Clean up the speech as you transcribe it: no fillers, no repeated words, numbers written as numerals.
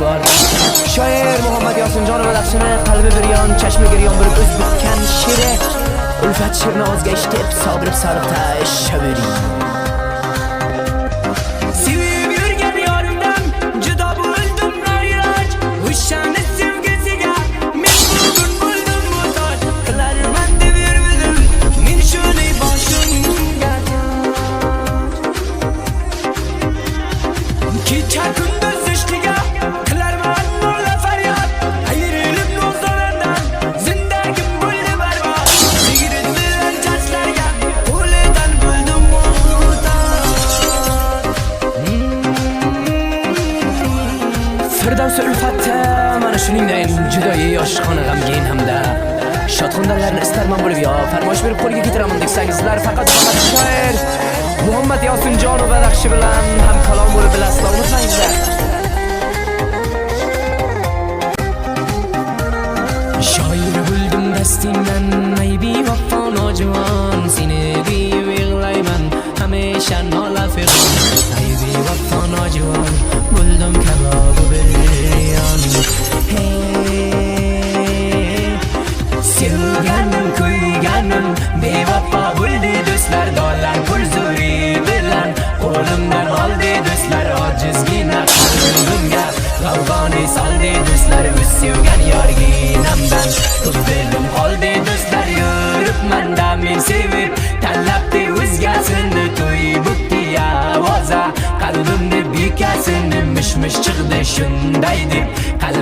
bor. Shoir Muhammad Yosinjonov Badaxshini qalbi biryon, chashmi giryon bir o'z bitgan she'ri. Ulfat she'rni o'zga eshitib, sobirib sariqta shaveri. Sevib yurgan yorimdan judo bo'ldim noiloj. O'shani sevgisiga men bugun bo'ldim muhtoj. Qilarman deb yurmadim men shuni boshimga. Kecha kunduz ishqiga qilarman nola faryod. Ayrilib nozalardan zindagim bo'ldi barbod. Sigirib bilan chachlarga qo'lidan bo'ldim muhtoj. Firdavs ulfatda mana shuningdek juda yosh xona g'amgin hamda shodxondarlarni istarman bo'lib yo farmoyish berib qo'lga keltiraman degsangizlar faqat shoir Muhammad Yosinjonov Badaxshi bilan ham kalom bo'lib bilasizlar, unutmangizlar. Shoir bo'ldim dastingdan aybi vafo nojvon. Seni deb yig'layman hamisha nola firon. Aybi vafo nojvon bo'ldim kabobi biryon. Sevganim kuyganim bevafo bo'ldi do'stlar. Dolar pul zo'ri bilan qo'limdan oldi do'stlar. Ojizgina qalbimga g'avg'oni soldi do'stlar. O'z sevgan yorginamdan ko'p dilim qoldi do'stlar. Yuribman da men sevib tanlabdi o'zgasini. To'y bukti ovoza qalbimni bekasini. Mish-mish chiqdi shunday deb qalbim